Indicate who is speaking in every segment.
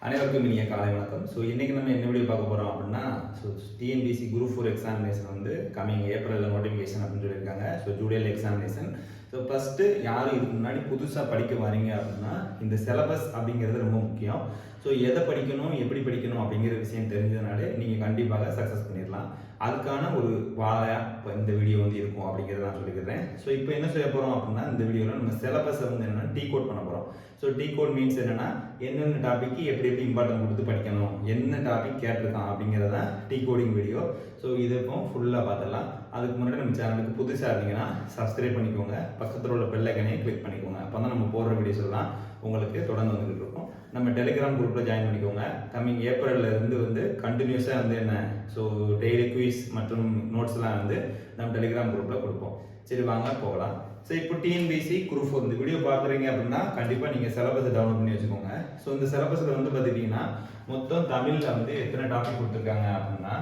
Speaker 1: அனைவருக்கும் இனிய காலை வணக்கம். ஸோ இன்றைக்கி நம்ம என்ன வீடியோ பார்க்க போகிறோம் அப்படின்னா, ஸோ டிஎன்பிசி குரூப் 4 எக்ஸாமினேஷன் வந்து கம்மிங் ஏப்ரலில் நோட்டிஃபிகேஷன் அப்படின்னு சொல்லியிருக்காங்க. ஸோ ஜூலையில் எக்ஸாமினேஷன். ஸோ ஃபஸ்ட்டு யாரும் இதுக்கு முன்னாடி புதுசாக படிக்க வரீங்க அப்படின்னா இந்த சிலபஸ் அப்படிங்கிறது ரொம்ப முக்கியம். ஸோ எதை படிக்கணும், எப்படி படிக்கணும் அப்படிங்கிற விஷயம் தெரிஞ்சதுனாலே நீங்கள் கண்டிப்பாக சக்ஸஸ் பண்ணிடலாம். அதுக்கான ஒரு வாழையாக இப்போ இந்த வீடியோ வந்து இருக்கும் அப்படிங்கிறத நான் சொல்லிக்கிறேன். ஸோ இப்போ என்ன செய்ய போகிறோம் அப்படின்னா, இந்த வீடியோவில் நம்ம சிலபஸை வந்து என்னென்னா டீ கோட் பண்ண போகிறோம். ஸோ டீ கோட் மீன்ஸ் என்னென்னா, என்னென்ன டாபிக்கு எப்படி எப்படி இம்பார்ட்டன்ட் கொடுத்து படிக்கணும், என்ன டாபிக் கேட்டிருக்கான் அப்படிங்கிறத டீ கோடிங் வீடியோ. ஸோ இது இப்போ ஃபுல்லாக பார்த்துடலாம். அதுக்கு முன்னாடி நம்ம சேனலுக்கு புதுசாக இருந்தீங்கன்னா சப்ஸ்கிரைப் பண்ணிக்கோங்க, பக்கத்தில் உள்ள பெல் ஐக்கனையும் கிளிக் பண்ணிக்கோங்க. அப்போ தான் நம்ம போடுற வீடியோஸ் எல்லாம் உங்களுக்கு தொடர்ந்து வந்துட்டு இருக்கும். நம்ம டெலிகிராம் குரூப்பில் ஜாயின் பண்ணிக்கோங்க. கம்மிங் ஏப்ரலில் இருந்து வந்து கண்டினியூஸாக வந்து என்ன, ஸோ டெய்லி குவிஸ் மற்றும் நோட்ஸ்லாம் வந்து நம்ம டெலிகிராம் குரூப்பில் கொடுப்போம். சரி வாங்க போகலாம். ஸோ இப்போ டிஎன்பிசி குரூப் 4 இந்த வீடியோ பார்க்குறீங்க அப்படின்னா கண்டிப்பாக நீங்கள் சிலபஸை டவுன்லோட் பண்ணி வச்சுக்கோங்க. ஸோ இந்த சிலபஸில் வந்து பார்த்துக்கிட்டிங்கன்னா மொத்தம் தமிழில் வந்து எத்தனை டாபிக் கொடுத்துருக்காங்க அப்படின்னா,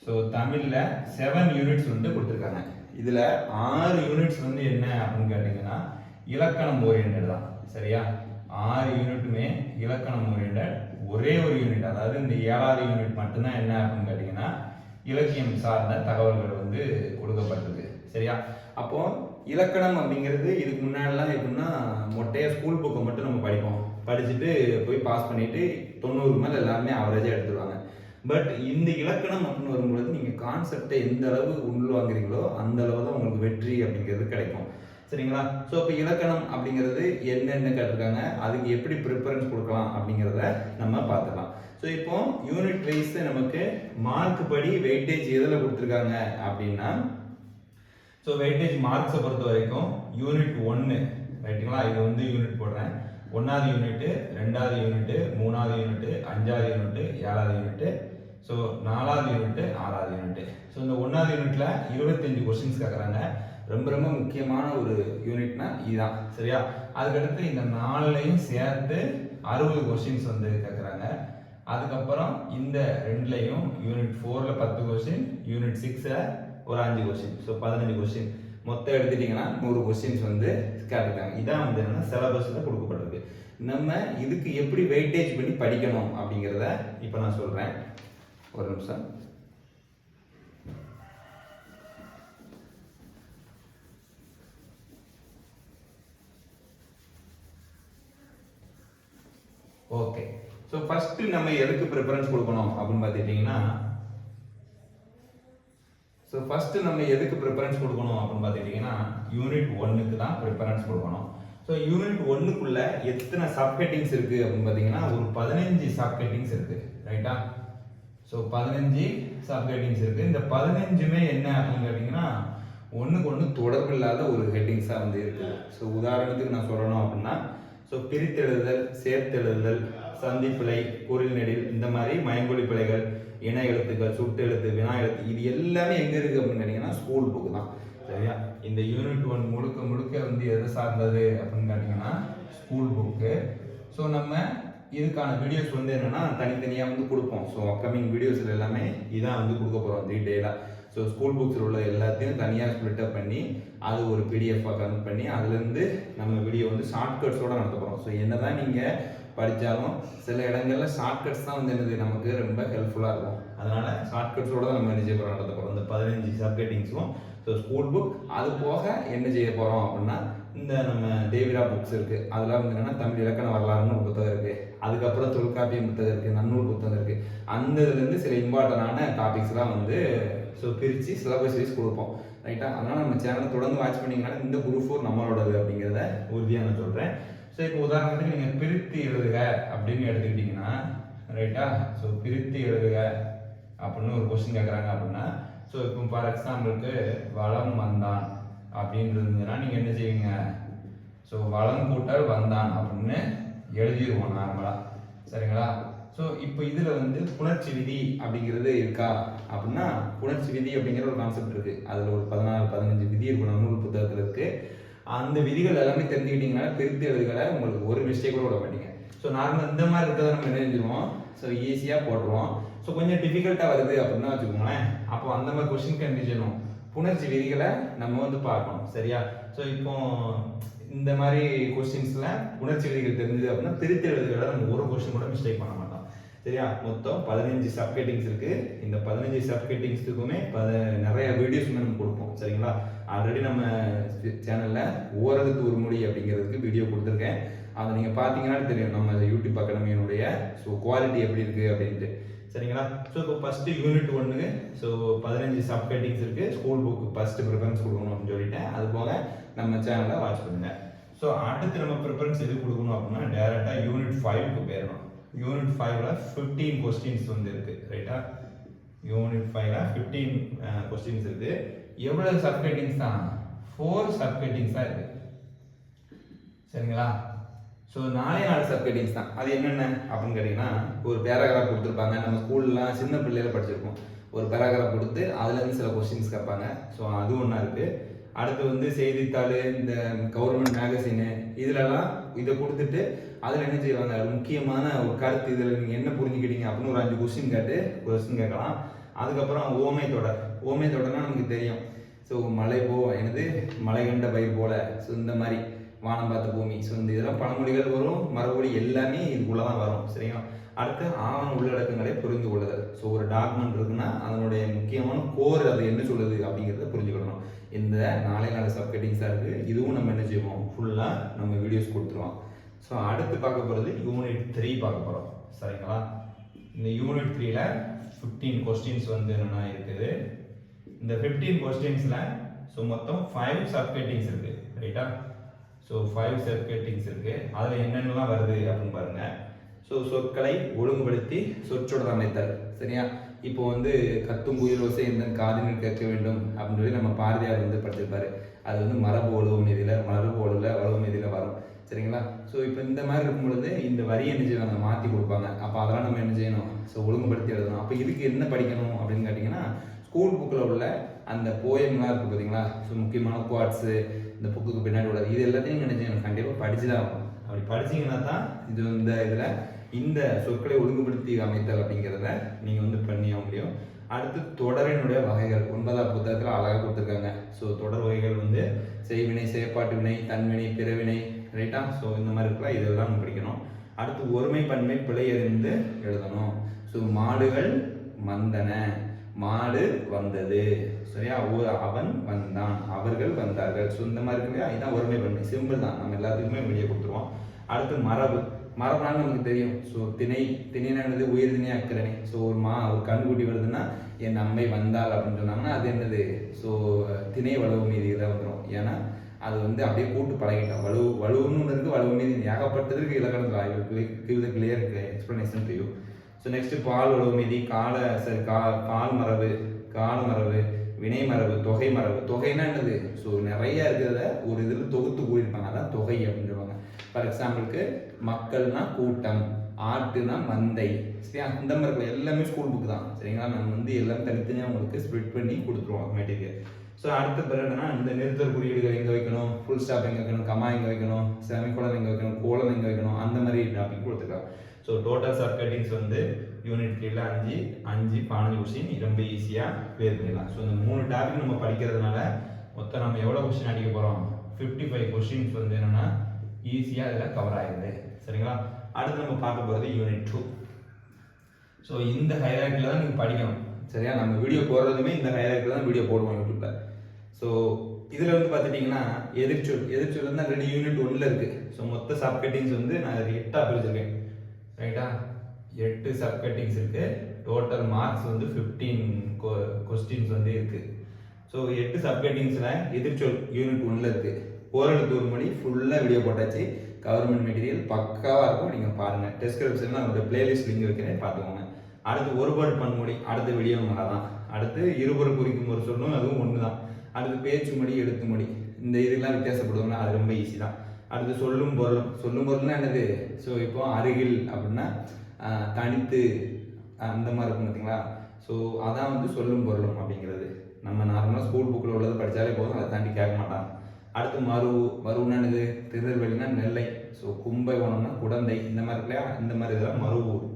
Speaker 1: ஸோ தமிழில் 7 யூனிட்ஸ் வந்து கொடுத்துருக்காங்க. இதில் 6 யூனிட்ஸ் வந்து என்ன அப்படின்னு கேட்டிங்கன்னா இலக்கணம் ஓரியன்டட் தான். சரியா, 6 யூனிட்டுமே இலக்கணம் ஓரியன்டட். ஒரே ஒரு யூனிட், அதாவது இந்த 7வது யூனிட் மட்டும்தான் என்ன அப்படின்னு கேட்டிங்கன்னா இலக்கியம் சார்ந்த தகவல்கள் வந்து கொடுக்கப்பட்டிருக்கு. சரியா, அப்போ இலக்கணம் அப்படிங்கிறது இதுக்கு முன்னாடிலாம் எப்படின்னா மொட்டையாக ஸ்கூல் புக்கை மட்டும் நம்ம படிப்போம், படிச்சுட்டு போய் பாஸ் பண்ணிட்டு 90 மேலே எல்லாருமே அவரேஜாக எடுத்துருவாங்க. பட் இந்த இலக்கணம் அப்படின்னு வரும்பொழுது நீங்கள் கான்செப்டை எந்த அளவு உள்வாங்குறீங்களோ அந்த அளவு தான் உங்களுக்கு வெற்றி அப்படிங்கிறது கிடைக்கும். சரிங்களா, ஸோ இப்போ இலக்கணம் அப்படிங்கிறது என்னென்ன கேட்டிருக்காங்க, அதுக்கு எப்படி ப்ரிஃபரன்ஸ் கொடுக்கலாம் அப்படிங்கிறத நம்ம பார்த்துக்கலாம். ஸோ இப்போ யூனிட் வைஸ் நமக்கு மார்க் படி வெயிட்டேஜ் எதில் கொடுத்துருக்காங்க அப்படின்னா, ஸோ வெயிட்டேஜ் மார்க்ஸை பொறுத்த வரைக்கும் யூனிட் 1 ரைட்டுங்களா, இது வந்து யூனிட் போடுறேன். 1வது யூனிட்டு, 2வது யூனிட்டு, 3வது யூனிட்டு, 5வது யூனிட்டு, 7வது யூனிட்டு, ஸோ 4வது யூனிட்டு, 6வது யூனிட்டு. ஸோ இந்த 1வது யூனிட்ல 25 கொஸ்டின்ஸ் கேட்குறாங்க. ரொம்ப ரொம்ப முக்கியமான ஒரு யூனிட்னா இதுதான். சரியா, அதுக்கடுத்து இந்த 4லையும் சேர்த்து 60 கொஸ்டின்ஸ் வந்து கேட்குறாங்க. அதுக்கப்புறம் இந்த 2லையும் யூனிட் 4ல் 10 கொஸ்டின், யூனிட் 6ல் ஒரு 5 கொஸ்டின், ஸோ 15 கொஸ்டின் மொத்தம் எடுத்துட்டிங்கன்னா 100 கொஸ்டின்ஸ் வந்து கேட்டிருக்காங்க. இதான் வந்து என்னென்னா சிலபஸில் கொடுக்கப்பட்டிருக்கு. நம்ம இதுக்கு எப்படி வெயிட்டேஜ் பண்ணி படிக்கணும் அப்படிங்கிறத இப்போ நான் சொல்கிறேன். ஒரு நிமிஷம். ஓகே, ஸோ ஃபர்ஸ்ட் நம்ம எதுக்கு ப்ரிஃபரன்ஸ் கொடுக்கணும் அப்படின்னு பார்த்துக்கிட்டிங்கன்னா, ஸோ ஃபர்ஸ்ட் நம்ம எதுக்கு ப்ரிஃபரன்ஸ் கொடுக்கணும் அப்படின்னு பார்த்துக்கிட்டிங்கன்னா யூனிட் 1க்கு தான் ப்ரிஃபரன்ஸ் கொடுக்கணும். ஸோ யூனிட் 1க்குள்ள எத்தனை சப்ஹெட்டிங்ஸ் இருக்குது அப்படின்னு பார்த்தீங்கன்னா ஒரு 15 சப்ஹெட்டிங்ஸ் இருக்குது. ரைட்டா, ஸோ 15 சப்ஹெட்டிங்ஸ் இருக்குது. இந்த 15மே என்ன அப்படின்னு கேட்டிங்கன்னா ஒன்றுக்கு ஒன்று தொடர்பு இல்லாத ஒரு ஹெட்டிங்ஸாக வந்து இருக்குது. ஸோ உதாரணத்துக்கு நான் சொல்லணும் அப்படின்னா, ஸோ பிரித்தெழுதல், சேர்த்தெழுதல், சந்திப்பிழை, பொருள் நெடில், இந்த மாதிரி மயங்கொலி பிழைகள், இணை எழுத்துக்கள், சுட்டு எழுத்து, வினா எழுத்து, இது எல்லாமே எங்கே இருக்குது அப்படின்னு கேட்டிங்கன்னா ஸ்கூல் புக்கு தான். சரியா, இந்த யூனிட் 1 முழுக்க முழுக்க வந்து எதை சார்ந்தது அப்படின்னு கேட்டிங்கன்னா ஸ்கூல் புக்கு. ஸோ நம்ம இதுக்கான வீடியோஸ் வந்து என்னென்னா தனித்தனியாக வந்து கொடுப்போம். ஸோ அப்கமிங் வீடியோஸில் எல்லாமே இதான் வந்து கொடுக்க போகிறோம் டீட்டெயிலாக. ஸோ ஸ்கூல் புக்ஸில் உள்ள எல்லாத்தையும் தனியாக ஸ்ப்ளிட்டப் பண்ணி அது ஒரு பிடிஎஃபாக கன்வெர்ட் பண்ணி அதுலேருந்து நம்ம வீடியோ வந்து ஷார்ட்கட்ஸோடு நடத்த போகிறோம். ஸோ என்ன தான் நீங்கள் படித்தாலும் சில இடங்களில் ஷார்ட்கட்ஸ் தான் வந்து என்னது நமக்கு ரொம்ப ஹெல்ப்ஃபுல்லாக இருக்கும். அதனால் ஷார்ட்கட்ஸோடு தான் நம்ம என்ன செய்ய போகிறோம், நடத்த போகிறோம். இந்த 15 சப்ஹெட்டிங்ஸும். ஸோ ஸ்கூல் புக் அது போக என்ன செய்ய போகிறோம் அப்படின்னா, இந்த நம்ம தேவிரா புக்ஸ் இருக்குது, அதெல்லாம் வந்து என்னென்னா தமிழ் இலக்கண வரலாறுன்னு ஒரு புத்தகம் இருக்குது, அதுக்கப்புறம் தொல்காப்பியம் புத்தகம் இருக்குது, நன்னூல் புத்தகம் இருக்குது. அந்த இதுலேருந்து சில இம்பார்ட்டண்டான டாபிக்ஸ்லாம் வந்து ஸோ பிரித்து சிலபஸ் வைஸ் கொடுப்போம். ரைட்டா, அதனால் நம்ம சேனலை தொடர்ந்து வாட்ச் பண்ணிங்கனால இந்த குரூப் 4 நம்மளோடது அப்படிங்கிறத உறுதியாக நான் சொல்கிறேன். ஸோ இப்போ உதாரணத்துக்கு நீங்கள் பிரித்து எழுதுக அப்படின்னு எடுத்துக்கிட்டிங்கன்னா, ரைட்டா, ஸோ பிரித்து எழுதுக அப்படின்னு ஒரு கொஸ்டின் கேட்குறாங்க அப்படின்னா, ஸோ இப்போ ஃபார் எக்ஸாம்பிளுக்கு வளம் வந்தான் அப்படின்னு இருந்ததுன்னா நீங்கள் என்ன செய்வீங்க, ஸோ வளம் கூட்டல் வந்தான் அப்படின்னு எழுதிடுவோம் நார்மலாக. சரிங்களா, ஸோ இப்போ இதில் வந்து புணர்ச்சி விதி அப்படிங்கிறது இருக்கா அப்படின்னா, புணர்ச்சி விதி அப்படிங்கிற ஒரு கான்செப்ட் இருக்குது. அதில் ஒரு 14-15 விதி இருக்கும், நன்னூல் புத்தகத்தில் இருக்குது. அந்த விதிகள் எல்லாமே தெரிஞ்சுக்கிட்டிங்கன்னா பிரித்து எழுதுகளை உங்களுக்கு ஒரு மிஸ்டேக் கூட விட மாட்டீங்க. ஸோ நார்மலாக இந்த மாதிரி இருக்கிறத நம்ம என்ன செஞ்சுருவோம், ஸோ ஈஸியாக போட்டுருவோம். ஸோ கொஞ்சம் டிஃபிகல்ட்டாக வருது அப்படின்னா வச்சுக்கோங்களேன், அப்போ அந்த மாதிரி கொஸ்டின் கண்டிஷனும் புணர்ச்சி விதிகளை நம்ம வந்து பார்க்கணும். சரியா, ஸோ இப்போ இந்த மாதிரி கொஸ்டின்ஸ்ல உணர்ச்சி விதிகள் தெரிஞ்சது அப்படின்னா பிரித்து எழுதுகளை நம்ம ஒரு கொஸ்டின் கூட மிஸ்டேக் பண்ண மாட்டோம். சரியா? மொத்தம் 15 சப்கேட்டிங்ஸ் இருக்கு. இந்த 15 சப்கேட்டிங்ஸுக்குமே நிறைய வீடியோஸ் வந்து நம்ம கொடுப்போம். சரிங்களா? ஆல்ரெடி நம்ம சேனல்ல ஓரளவுக்கு ஒரு மொழி அப்படிங்கிறதுக்கு வீடியோ கொடுத்துருக்கேன். அதை நீங்க பாத்தீங்கன்னா தெரியும் நம்ம யூடியூப் அகாடமியினுடைய குவாலிட்டி எப்படி இருக்கு அப்படின்ட்டு. சரிங்களா? ஸோ இப்போ ஃபர்ஸ்ட் யூனிட் 1க்கு 15 சப்கேட்டிங்ஸ் இருக்கு. ஸ்கூல் புக் ஃபர்ஸ்ட் ப்ரிஃபரன்ஸ் கொடுக்கணும் அப்படின்னு சொல்லிட்டேன். அது போக நம்ம சேனலை வாட்ச் பண்ணுங்க. ஸோ அடுத்து நம்ம ப்ரிஃபரன்ஸ் எது கொடுக்கணும் அப்படின்னா டைரக்டா யூனிட் 5க்கு போயிடணும். யூனிட் 5ல 15 கொஸ்டின்ஸ் வந்து இருக்கு. ரைட்டா? யூனிட் 5ல 15 கொஸ்டின்ஸ் இருக்கு. எவ்வளவு சப்கேட்டிங்ஸ் தான்? 4 சப்கேட்டிங்ஸ் தான் இருக்கு. சரிங்களா? ஸோ 4 சப்கேட்டிங்ஸ் தான். அது என்னென்ன அப்படின்னு கேட்டீங்கன்னா, ஒரு பேராகிராஃப் கொடுத்துருப்பாங்க. நம்ம ஸ்கூல்லாம் சின்ன பிள்ளையில படிச்சிருப்போம். ஒரு பேராகிராஃப் கொடுத்து அதுலேருந்து சில கொஸ்டின்ஸ் கேட்பாங்க. ஸோ அது ஒன்றா இருக்கு. அடுத்து வந்து செய்தித்தாள், இந்த கவர்மெண்ட் மேகசினு இதுலலாம் இதை கொடுத்துட்டு அதில் என்ன செய்வாங்க, முக்கியமான ஒரு கருத்து இதில் நீங்கள் என்ன புரிஞ்சுக்கிட்டீங்க அப்படின்னு ஒரு 5 கொஸ்டின் கேட்கலாம். அதுக்கப்புறம் ஓமை தொடர்னா நமக்கு தெரியும். ஸோ மழை கண்ட பயிர் போல, ஸோ இந்த மாதிரி வானம் பார்த்த பூமி, ஸோ இந்த இதெல்லாம் பழமொழிகள் வரும், மரபொழி எல்லாமே இதுக்குள்ள தான் வரும். சரிங்களா? அடுத்து ஆவண உள்ளடக்கங்களை புரிந்து கொள்ளுதல். ஸோ ஒரு டாக்குமெண்ட் இருக்குன்னா அதனுடைய முக்கியமான கோர் அது என்ன சொல்லுது அப்படிங்கிறத புரிஞ்சுக்கணும். இந்த 4 சப்கேட்டிங்ஸாக இருக்குது. இதுவும் நம்ம என்ன செய்வோம், ஃபுல்லாக நம்ம வீடியோஸ் கொடுத்துருவோம். ஸோ அடுத்து பார்க்க போகிறது யூனிட் 3 பார்க்க போகிறோம். சரிங்களா? இந்த யூனிட் 3ல 15 கொஸ்டின்ஸ் வந்து என்னென்ன இருக்குது. இந்த 15 கொஸ்டின்ஸில் ஸோ மொத்தம் 5 சப்கேட்டிங்ஸ் இருக்குது. ரைட்டா? ஸோ 5 சப்கேட்டிங்ஸ் இருக்குது. அதில் என்னென்னலாம் வருது அப்படின்னு பாருங்க. ஸோ சொற்களை ஒழுங்குபடுத்தி சொற்றொடர் அமைத்தல். சரியா? இப்போ வந்து கத்தும் குயில் ஓசை இந்த காதினில் கேட்க வேண்டும் அப்படின்னு சொல்லி நம்ம பாரதியார் வந்து படிச்சிருப்பாரு. அது வந்து மரபு ஒழுவு மீதியில் வரும். சரிங்களா? ஸோ இப்போ இந்த மாதிரி இருக்கும் பொழுது இந்த வரியை என்ன செய்வாங்க, மாற்றி கொடுப்பாங்க. அப்போ அதெல்லாம் நம்ம என்ன செய்யணும், ஸோ ஒழுங்குபடுத்தி எழுதணும். அப்போ இதுக்கு என்ன படிக்கணும் அப்படின்னு கேட்டிங்கன்னா, ஸ்கூல் புக்கில் உள்ள அந்த போயம்லாம் இருக்குது பார்த்தீங்களா, ஸோ முக்கியமான குவாட்ஸு இந்த புக்குக்கு பின்னாடி உள்ளது, இது எல்லாத்தையும் என்ன செய்யணும், கண்டிப்பாக படிச்சு தான் ஆகணும். அப்படி படிச்சிங்கன்னா தான் இது இந்த இதில் இந்த சொற்களை ஒழுங்குபடுத்தி அமைத்தல் அப்படிங்கிறத நீங்கள் வந்து பண்ணிய முடியும். அடுத்து தொடரினுடைய வகைகள் 9ஆம் புத்தகத்தில் அழகாக கொடுத்துருக்காங்க. ஸோ தொடர் வகைகள் வந்து செய்வினை, செயற்பாட்டு வினை, தன்வினை, பிறவினை. ரைட்டா? ஸோ இந்த மாதிரி இருக்கலாம், இதெல்லாம் நம்ம படிக்கணும். அடுத்து ஒருமை பன்மை பிழை அறிந்து எழுதணும். ஸோ மாடுகள் வந்தன, மாடு வந்தது. சரியா? அவன் வந்தான், அவர்கள் வந்தார்கள். ஸோ இந்த மாதிரி இருக்கு இல்லையா, இதுதான் ஒருமை பன்மை. சிம்பிள் தான், நம்ம எல்லாத்துக்குமே வெளியே கொடுத்துருவோம். அடுத்து மரபுனால நமக்கு தெரியும். ஸோ திணைனானது உயிர் திணை அக்கரணை. ஸோ ஒரு கண்குட்டி வருதுன்னா என் அம்மை வந்தாள் அப்படின்னு சொன்னாங்கன்னா அது என்னது, ஸோ திணை வலுவு மீதி தான் வந்துடும். ஏன்னா அது வந்து அப்படியே கூட்டு பழகிட்டோம். வலுவுன்னு ஒன்று இருக்குது, வலுவு மீதி ஏகப்பட்டதுக்கு இலக்கணத்தில் ஆய்வு clear explanation to you. So next பால் வலுவு மீதி, கால் மரபு, வினை மரபு, தொகை மரபு. தொகைனா என்னது, ஸோ நிறைய இருக்கிறத ஒரு இதில் தொகுத்து கூடியிருப்பாங்க, அதான் தொகை அப்படின்னு சொல்லுவாங்க. ஃபார் எக்ஸாம்பிளுக்கு மக்கள்னா கூட்டம், ஆட்டுனா மந்தை. சரியா? இந்த மாதிரி இருக்கிற எல்லாமே ஸ்கூல் புக் தான். சரிங்களா? நம்ம வந்து எல்லாம் தனித்தனியாக உங்களுக்கு ஸ்ப்ளிட் பண்ணி கொடுத்துருவோம் மெட்டீரியல். ஸோ அடுத்த பிறகு என்னன்னா, இந்த நிறுத்தல் குறியீடுகள் எங்கே வைக்கணும், ஃபுல் ஸ்டாப் எங்கே வைக்கணும், கமா எங்கே வைக்கணும், செமிகோலன் எங்கே வைக்கணும், கோலன் எங்கே வைக்கணும், அந்த மாதிரி டாபிக் கொடுத்துருக்காங்க. ஸோ டோட்டல் சப்கேட்டிங்ஸ் வந்து யூனிட் 3ல 5 15 கொஸ்டின் ரொம்ப ஈஸியாக கிளியர் பண்ணிடலாம். ஸோ இந்த 3 டாபிக் நம்ம படிக்கிறதுனால மொத்தம் நம்ம எவ்வளோ கொஸ்டின் அடிக்க போகிறோம், 55 கொஸ்டின்ஸ் வந்து என்னென்னா ஈஸியாக இதில் கவர் ஆகிடுது. சரிங்களா? அடுத்து நம்ம பார்க்க போகிறது யூனிட் 2. ஸோ இந்த ஹைரார்க்கியில் தான் நீங்கள் படிக்கணும். சரியா? நம்ம வீடியோ போடுறதுமே இந்த ஹைரார்க்கியில் தான் வீடியோ போடுவோம் யூடியூப்பில். ஸோ இதில் வந்து பார்த்துட்டிங்கன்னா எதிர்ச்சொல் வந்து 2 யூனிட் 1ல் இருக்குது. ஸோ மொத்த சப்கேட்டிங்ஸ் வந்து நான் 8ஆக பிரிச்சிருக்கேன். ரைட்டா? 8 சப்கேட்டிங்ஸ் இருக்குது. டோட்டல் மார்க்ஸ் வந்து 15 கொஸ்டின்ஸ் வந்து இருக்குது. ஸோ 8 சப்கேட்டிங்ஸில் எதிர்ச்சொல் யூனிட் 1ல் இருக்குது. ஓரளவுக்கு ஒரு மொழி ஃபுல்லாக வீடியோ போட்டாச்சு. கவர்மெண்ட் மெட்டீரியல் பக்காவாக இருக்கும், நீங்கள் பாருங்கள். டெஸ்கிரிப்ஷனில் அதோட பிளேலிஸ்ட் லிங்க் வைக்கிறேன், பார்த்துக்கோங்க. அடுத்து ஒருபாடு பன்மொழி அடுத்த வீடியோ தான். அடுத்து இருபொருள் குறிக்கும் ஒரு சொல்லணும், அதுவும் ஒன்று தான். அடுத்து பேச்சு மொழி, எழுத்து மொழி, இந்த இதெல்லாம் வித்தியாசப்படுவாங்க, அது ரொம்ப ஈஸி தான். அடுத்து சொல்லும் பொருள்னா என்னது, ஸோ இப்போ அருகில் அப்படின்னா தனித்து அந்த மாதிரி இருக்கும் பார்த்தீங்களா. ஸோ அதான் வந்து சொல்லும் பொருளும் அப்படிங்கிறது. நம்ம நார்மலாக ஸ்கூல் புக்கில் உள்ளது படித்தாலே போதும், அதை தாண்டி கேட்க மாட்டாங்க. அடுத்து மருவுன்னா என்னது, திருநெல்வேலினா நெல்லை. ஸோ கும்பை ஓணம்னா குடந்தை, இந்த மாதிரி இல்லையா, இந்த மாதிரி இதெல்லாம் மருவூர்.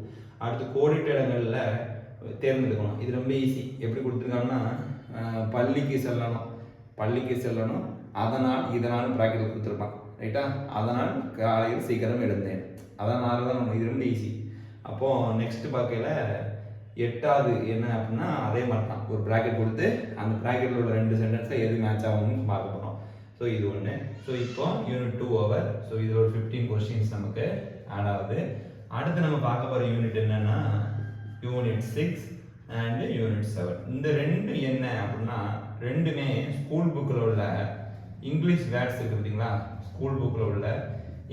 Speaker 1: அடுத்து கோடிட்ட இடங்களில் தேர்ந்தெடுக்கணும். இது ரொம்ப ஈஸி. எப்படி கொடுத்துருக்காங்கன்னா, பள்ளிக்கு செல்லணும், அதனால் இதனால் ப்ராக்கெட்டில் கொடுத்துருப்பான். ரைட்டா. அதனால் காலையில் சீக்கிரம் எழுந்தேன். அதனால தான் நம்ம இது ரொம்ப ஈஸி. அப்போது நெக்ஸ்ட் பார்க்கல 8வது என்ன அப்படின்னா அதே மாதிரி தான் ஒரு ப்ராக்கெட் கொடுத்து அந்த ப்ராக்கெட்டில் உள்ள 2 சென்டென்ஸில் எது மேட்ச் ஆகும்னு பார்க்க போகிறோம். ஸோ இது ஒன்று. ஸோ இப்போ யூனிட் 2 ஓவர். ஸோ இதில் ஒரு 15 கொஸ்டின்ஸ் நமக்கு ஆட் ஆகுது. அடுத்து நம்ம பார்க்க போகிற யூனிட் என்னன்னா யூனிட் 6 அண்ட் யூனிட் 7. இந்த ரெண்டு என்ன அப்படின்னா ரெண்டுமே ஸ்கூல் புக்கில் உள்ள இங்கிலீஷ் வேர்ட்ஸ் இருக்கு பார்த்தீங்களா, ஸ்கூல் புக்கில் உள்ள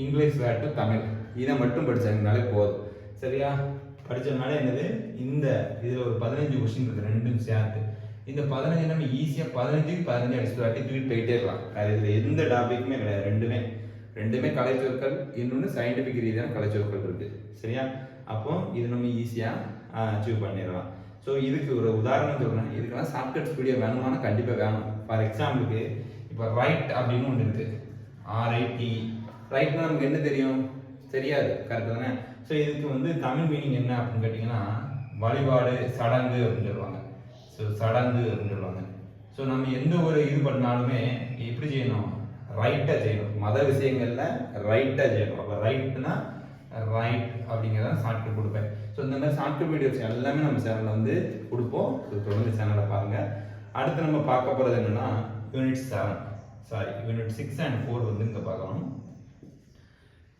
Speaker 1: இங்கிலீஷ் வேர்ட் டு தமிழ் இதை மட்டும் படிச்சாங்கனாலே போதும். சரியா? படித்ததுனால என்னது, இந்த இதில் ஒரு 15 கொஸ்டின் இருக்குது ரெண்டும் சேர்த்து. இந்த 15 நம்ம ஈஸியாக 15க்கு 15 அடிச்சு வாட்டி தூக்கிட்டு போயிட்டே இருக்கலாம். அது இதில் எந்த டாபிக்குமே கிடையாது. ரெண்டுமே கலைச்சொற்கள், இன்னொன்று சயின்டிஃபிக் ரீதியான கலைச்சொற்கள் இருக்குது. சரியா? அப்போ இது நம்ம ஈஸியாக அச்சீவ் பண்ணிடலாம். ஸோ இதுக்கு ஒரு உதாரணம் சொல்கிறேன். இதுக்கெல்லாம் ஷார்ட்கட்ஸ் வீடியோ வேணுமானா கண்டிப்பாக வேணும். ஃபார் எக்ஸாம்பிளுக்கு இப்போ ரைட் அப்படின்னு ஒன்று இருக்குது, RIT. ரைட்னா நமக்கு என்ன தெரியும்? தெரியாது, கரெக்டு தானே? ஸோ இதுக்கு வந்து தமிழ் மீனிங் என்ன அப்படின்னு கேட்டிங்கன்னா வழிபாடு, சடங்கு அப்படின்னு சொல்லுவாங்க. ஸோ சடங்கு அப்படின்னு சொல்லுவாங்க. ஸோ நம்ம எந்த ஒரு இது பண்ணாலுமே எப்படி செய்யணும்? ரைட்டாக செய்யணும். மத விஷயங்களில் ரைட்டாக செய்யணும். அப்போ ரைட்னா ரைட் அப்படிங்கிறத ஷார்ட்கட் கொடுப்பேன். ஸோ இந்த மாதிரி ஷார்ட்கட் வீடியோஸ் எல்லாமே நம்ம சேனலில் வந்து கொடுப்போம். ஸோ தொடர்ந்து சேனலை பாருங்கள். அடுத்து நம்ம பார்க்க போகிறது என்னென்னா யூனிட் 6 அண்ட் 4 வந்து இங்கே பார்க்கணும்.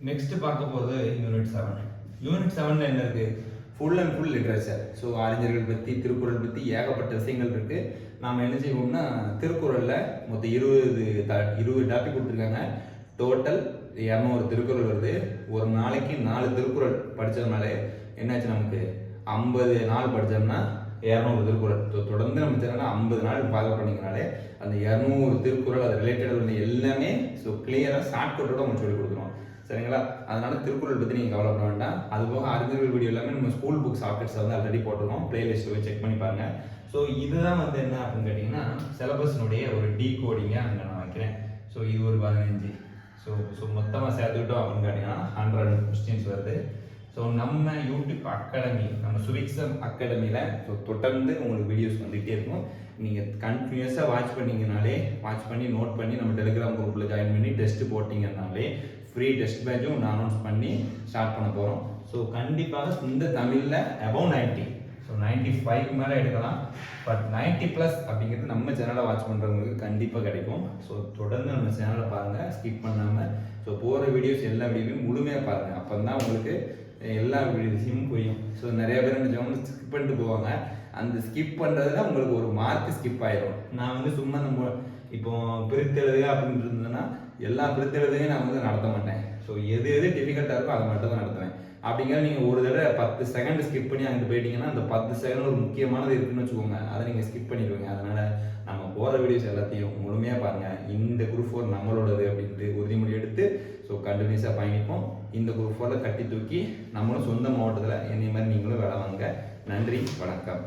Speaker 1: நெக்ஸ்ட் பார்க்க போகிறது யூனிட் 7. யூனிட் 7ல என்ன இருக்குது? Full and full literature. So அறிஞர்கள் பற்றி, திருக்குறள் பற்றி ஏகப்பட்ட விஷயங்கள் இருக்குது. நாம் என்ன செய்வோம்னா திருக்குறளில் மொத்தம் 20 டாபிக் கொடுத்துருக்காங்க. டோட்டல் 200 திருக்குறள் வருது. ஒரு நாளைக்கு 4 திருக்குறள் படித்ததுனாலே என்னாச்சு, நமக்கு 50 நாள் படித்தோம்னா 200 திருக்குறள். ஸோ தொடர்ந்து நம்ம சேனலில் 50 நாள் ஃபாலோ பண்ணிங்கனாலே அந்த 200 திருக்குறள் அது ரிலேட்டட் வந்து எல்லாமே ஸோ கிளியராக ஷார்ட்கட்டோட உங்களுக்கு சொல்லி கொடுத்துருவோம். சரிங்களா? அதனால திருக்குறள் பற்றி நீங்கள் கவலைப்பட வேண்டாம். அதுபோக அறிஞர்கள் வீடியோ எல்லாமே நம்ம ஸ்கூல் புக் ஷார்ட்கட்ஸ் வந்து ஆல்ரெடி போட்டிருக்கோம். பிளேலிஸ்ட் போய் செக் பண்ணி பாருங்க. ஸோ இதுதான் வந்து என்ன அப்படின்னு கேட்டிங்கன்னா சிலபஸ்னுடைய ஒரு டீகோடிங்காக அங்கே நான் வைக்கிறேன். ஸோ இது ஒரு 15. ஸோ மொத்தமாக சேர்த்துக்கிட்டோம் அப்படின்னு கேட்டிங்கன்னா 100 கொஸ்டின்ஸ் வருது. ஸோ நம்ம யூடியூப் அகாடமி, நம்ம சுவிக்ஸம் அகாடமியில் ஸோ தொடர்ந்து உங்களுக்கு வீடியோஸ் வந்துகிட்டே இருக்கும். நீங்கள் கண்டினியூஸாக வாட்ச் பண்ணி நோட் பண்ணி நம்ம டெலிகிராம் குரூப்பில் ஜாயின் பண்ணி டெஸ்ட்டு போட்டிங்கன்னாலே ஃப்ரீ டெஸ்ட் பேட்சும் நான் அனௌன்ஸ் பண்ணி ஸ்டார்ட் பண்ண போகிறோம். ஸோ கண்டிப்பாக இந்த தமிழில் அபவ் 90, ஸோ 95 மேலே எடுக்கலாம். பட் 90+ அப்படிங்கிறது நம்ம சேனலை வாட்ச் பண்ணுறவங்களுக்கு கண்டிப்பாக கிடைக்கும். ஸோ தொடர்ந்து நம்ம சேனலை பாருங்கள், ஸ்கிப் பண்ணாமல். ஸோ போகிற வீடியோஸ் எல்லா வீடியோவையும் முழுமையாக பாருங்கள். அப்போ தான் உங்களுக்கு எல்லா விஷயமும் புரியும். ஸோ நிறைய பேர் என்ன ஸ்கிப் பண்ணிட்டு போவாங்க. அந்த ஸ்கிப் பண்ணுறதுல உங்களுக்கு ஒரு மார்க் ஸ்கிப் ஆயிடும். நான் வந்து சும்மா நம்ம இப்போ பிரித்தெழுதுக அப்படின்னு இருந்ததுன்னா எல்லா பிரித்தெழுதையும் நான் வந்து நடத்த மாட்டேன். ஸோ எது டிஃபிகல்ட்டாக இருக்கோ அதை மட்டும் தான் நடத்துவேன். அப்படிங்கிறது நீங்கள் ஒரு தடவை 10 செகண்ட் ஸ்கிப் பண்ணி அங்கே போயிட்டீங்கன்னா அந்த 10 செகண்ட் ஒரு முக்கியமானது இருக்குன்னு வச்சுக்கோங்க, அதை நீங்கள் ஸ்கிப் பண்ணிடுவீங்க. அதனால் நம்ம போகிற வீடியோஸ் எல்லாத்தையும் முழுமையாக பாருங்கள். இந்த குரூப் 4 நம்மளோடது அப்படின்ட்டு உறுதிமொழி எடுத்து ஸோ கண்டினியூஸாக பயணிப்போம். இந்த குரூப் 4 கட்டி தூக்கி நம்மளும் சொந்த மாவட்டத்தில் என்னை மாதிரி நீங்களும் வேலை வாங்க. நன்றி, வணக்கம்.